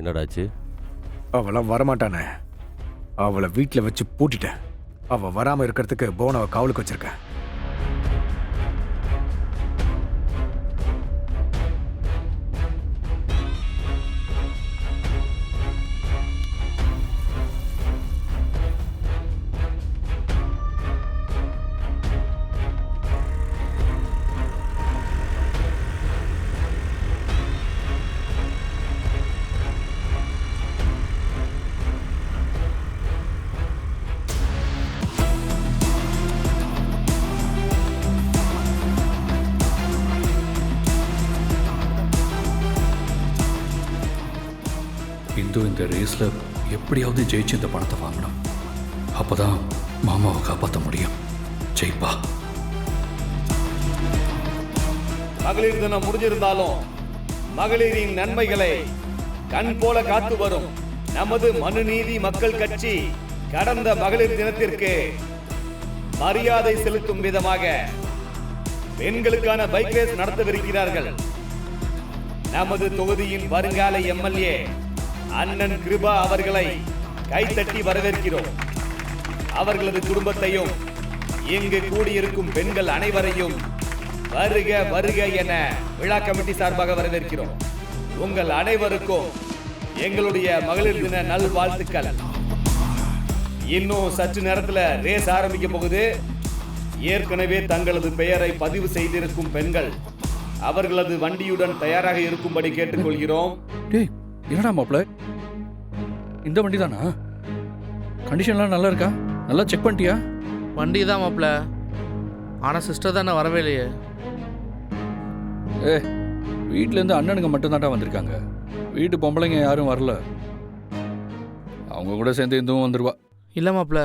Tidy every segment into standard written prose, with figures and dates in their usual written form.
என்னடாச்சு? அவளாம் வரமாட்டானே. அவளை வீட்டில் வச்சு பூட்டிட்டேன். அவள் வராமல் இருக்கிறதுக்கு புவனாவை காவலுக்கு வச்சிருக்கேன். இந்து இந்த ரேஸ்ல எப்படியாவது ஜெயிச்சு இந்த பணத்தை வாங்கணும். அப்பதான் மாமாவை காப்பாற்ற முடியும். ஜெயிப்பா. மகளிர் தினம் முடிஞ்சிருந்தாலும் மகளிரின் நன்மைகளை கண் போல காத்து வரும் நமது மனுநீதி மக்கள் கட்சி கடந்த மகளிர் தினத்திற்கு மரியாதை செலுத்தும் விதமாக பெண்களுக்கான பைக் ரேஸ் நடத்தவிருக்கிறார்கள். நமது தொகுதியின் வருங்கால எம்எல்ஏ அண்ணன் கிருபா அவர்களை கைத்தட்டி வரவேற்கிறோம். அவர்களது குடும்பத்தையும் இங்கு கூடியிருக்கும் பெண்கள் அனைவரையும் வருக வருக என விழா கமிட்டி சார்பாக வரவேற்கிறோம். உங்கள் அனைவருக்கும் எங்களுடைய மகளிர் தின நல்வாழ்த்துக்கள். இன்னும் சற்று நேரத்தில் ரேஸ் ஆரம்பிக்க போகுது. ஏற்கனவே தங்களது பெயரை பதிவு செய்திருக்கும் பெண்கள் அவர்களது வண்டியுடன் தயாராக இருக்கும்படி கேட்டுக்கொள்கிறோம். என்னடா மாப்பிள்ள, இந்த வண்டி தானா? கண்டிஷன்லாம் நல்லா இருக்கா? நல்லா செக் பண்ணிட்டியா? வண்டி தான் மாப்பிள்ள, ஆனால் சிஸ்டர் தானே வரவே இல்லையே. வீட்டிலேருந்து அண்ணனுங்க மட்டும்தான்டா வந்திருக்காங்க. வீட்டு பொம்பளைங்க யாரும் வரல. அவங்க கூட சேர்ந்து இந்துவும் வந்துருவா. இல்லை மாப்பிள்ள,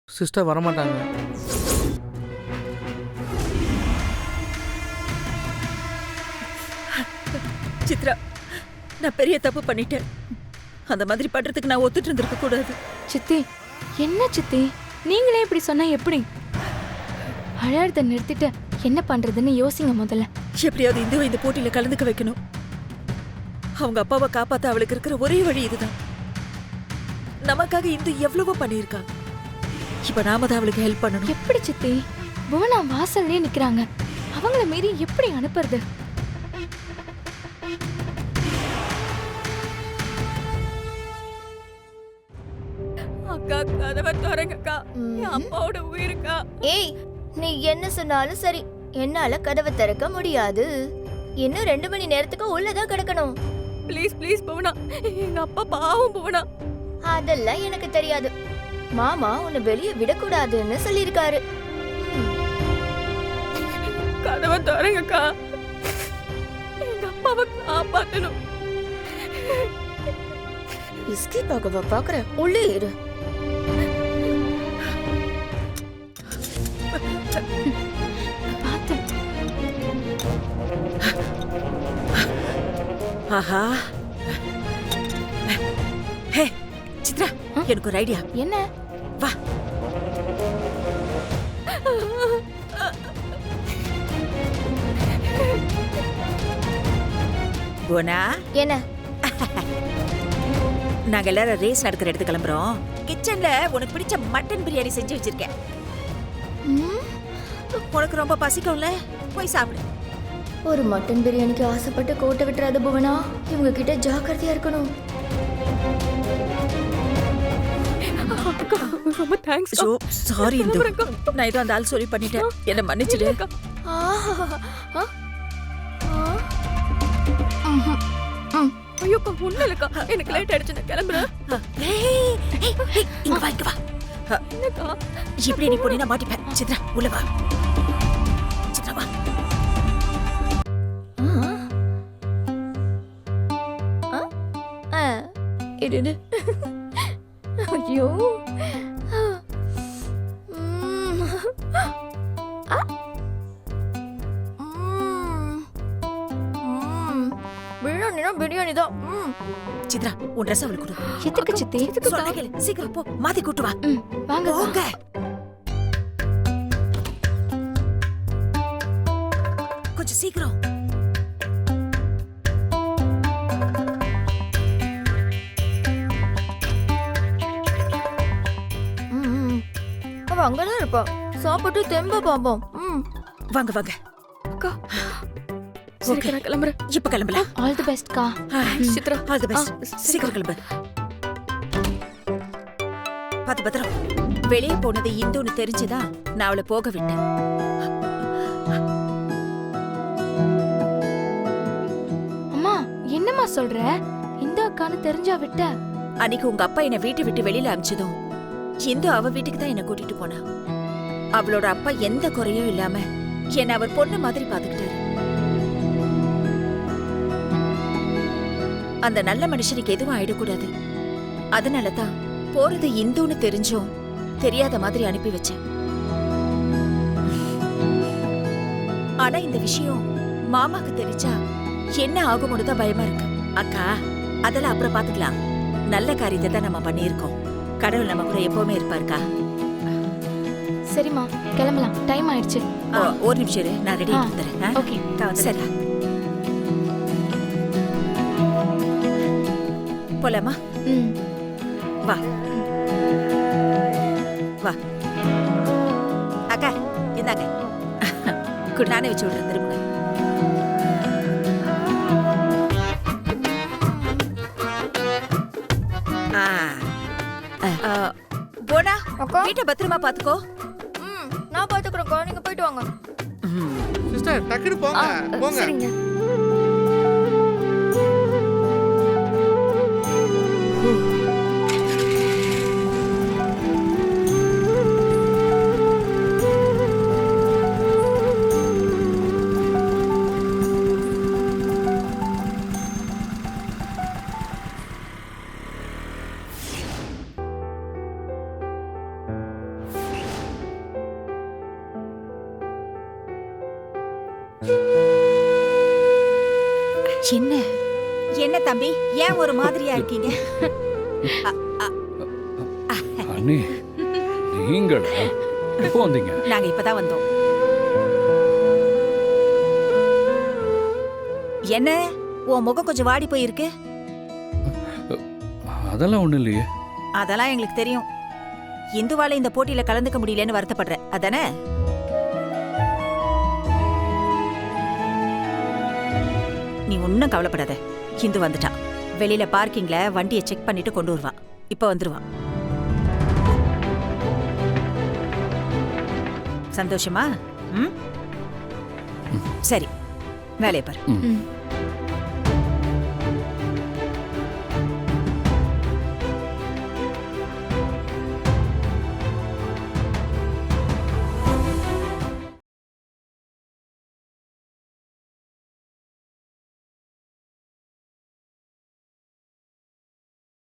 சிஸ்டர் வரமாட்டாங்க. சித்ரா, நான் பெரிய தப்பு பண்ணிட்டேன். அந்த மாதிரி பண்றதுக்கு நான் ஒத்துட்டு இருந்திருக்க கூடாது. சித்தி, என்ன சித்தி நீங்களே இப்படி சொன்னா எப்படி? அழறத நிறுத்திட்டு என்ன பண்றதுன்னு யோசிங்க முதல்ல. எப்படியாவது இந்துவை இந்த போட்டியில கலந்துக்க வைக்கணும். அவங்க அப்பாவை காப்பாத்த அவளுக்கு இருக்கிற ஒரே வழி இதுதான். நமக்காக இந்து எவ்வளவோ பண்ணியிருக்கா. இப்ப நாம தான் அவளுக்கு ஹெல்ப் பண்ணணும். எப்படி சித்தி? புவனா வாசல்லே நிக்கிறாங்க. அவங்கள மீறி எப்படி அனுப்புறது? அக்கா, கதவை திறங்கக்கா. என் அப்பாவோட உயிருக்கா. ஏய், நீ என்ன சொன்னாலும் சரி, என்னால கதவை திறக்க முடியாது. இன்னும் 2 மணி நேரத்துக்கு உள்ளதான் கிடக்கணும். ப்ளீஸ் ப்ளீஸ் புவனா, எங்க அப்பா பாவம் புவனா. அதெல்லாம் எனக்கு தெரியாது. மாமா உன்னை வெளியே விடக்கூடாதுன்னு சொல்லியிருக்காரு. கதவை திறங்கக்கா. எங்க அப்பாவை காப்பாத்தணும். எஸ்கேப் ஆகவா பாக்குற? உள்ளே இரு. ஆஹா. ஹே சித்ரா, எனக்கு ஒரு ஐடியா. என்ன? வா. புவனா, என்ன? நாங்க எல்லாரும் ரேஸ் நடக்கிற இடத்துக்கு கிளம்புறோம். கிச்சன்ல உனக்கு பிடிச்ச மட்டன் பிரியாணி செஞ்சு வச்சிருக்கேன். உனக்கு ரொம்ப பசிக்கும்ல, போய் சாப்பிடு. ஒரு மட்டன் பிரியாணிக்கு ஆசைப்பட்டு கோட்டை விட்டுறாத புவனா. இவங்க கிட்ட ஜாக்கிரதையா இருக்கணும். ரொம்ப தேங்க்ஸ். சாரி இந்து, நான் ஏதோ அந்த ஆள் சொல்லி பண்ணிட்டேன். என்ன மன்னிச்சிடு. ஐயோ ஒண்ணு இல்லக்கா, எனக்கு லேட் ஆயிடுச்சு, நான் கிளம்புறேன். இங்க வா, இங்க வா. என்னக்கா இப்படி நீ போனீனா மாட்டிப்பேன். சித்ரா உள்ள வா. சித்ரா வா. இடு. ஐயோ, பிரியாணினா பிரியாணி தான். சித்ரா, உன் ட்ரெஸ் அவளுக்கு கொடு. எதுக்கு சித்தி? சொன்னா கேளு. சீக்கிரம் போ, மாத்தி கூட்டு வா. வாங்க போங்க. கொஞ்சம் சீக்கிரம். அவ அங்கதான் இருப்பா. சாப்பிட்டு தெம்ப பாப்போம். வாங்க வாங்க. அக்கா சீக்கிரம் கிளம்புறேன். இப்ப கிளம்பலாம். ஆல் தி பெஸ்ட்க்கா. Chitra all the best. சீக்கிரம் கிளம்பு. பாத்து பத்திரம். வெளியே போனது இந்துன்னு தெரிஞ்சுதான் நான் அவளை போக விட்டேன். அம்மா என்னம்மா சொல்ற? இந்த அக்கான்னு தெரிஞ்சா விட்ட? அன்னைக்கு உங்க அப்பா என்னை வீட்டை விட்டு வெளியில அனுப்பிச்சதும் இந்து அவ வீட்டுக்கு தான் என்ன கூட்டிட்டு போனா. அவளோட அப்பா எந்த குறையும் இல்லாம என்ன அவர் பொண்ணு மாதிரி பாத்துக்கிட்டாரு. அந்த நல்ல மனுஷனுக்கு எதுவும் ஆயிடக்கூடாது. அதனாலதான் போறது இந்துன்னு தெரிஞ்சும் தெரியாத மாதிரி அனுப்பி வச்சேன். ஆனா இந்த விஷயம் மாமாக்கு தெரிஞ்சா என்ன ஆகும்னு தான் பயமா இருக்கு. அக்கா அதெல்லாம் அப்புறம் பாத்துக்கலாம். நல்ல காரியத்தை தான் நம்ம பண்ணியிருக்கோம். கடவுள் நம்ம கூட எப்பவுமே இருப்பாருக்கா. சரிம்மா கிளம்பலாம். டைம் ஆயிடுச்சு. ஒரு நிமிஷம் இரு, நான் ரெடி வந்துடுறேன். ஓகே சரி போலாமா? வா வா அக்கா இந்தாங்க. நானே வச்சு விடுறேன். திரும்ப போனா அக்கா வீட்டை பத்திரமா பாத்துக்கோ. நான் பாத்துக்கிறேன்க்கா. நீங்க போயிட்டு வாங்க. சிஸ்டர் டக்குனு போங்க போங்க. சரிங்க. என்ன என்ன தம்பி, ஏன் ஒரு மாதிரியா இருக்கீங்க? அண்ணி நீங்களா எப்போ வந்தீங்க? நாங்க இப்பதான் வந்தோம். என்ன உன் முகம் கொஞ்சம் வாடி போயிருக்கு? அதெல்லாம் ஒண்ணும் இல்லையே. அதெல்லாம் எங்களுக்கு தெரியும். இந்துவால இந்த போட்டியில கலந்துக்க முடியலன்னு வருத்தப்படுற அதானே? நீ ஒன்னும் கவலைப்படாத. இந்து வந்துட்டா. வெளியில பார்க்கிங்ல வண்டியை செக் பண்ணிட்டு கொண்டு வருவா. இப்ப வந்துருவா. சந்தோஷமா? சரி வேலையை பாரு. ம்.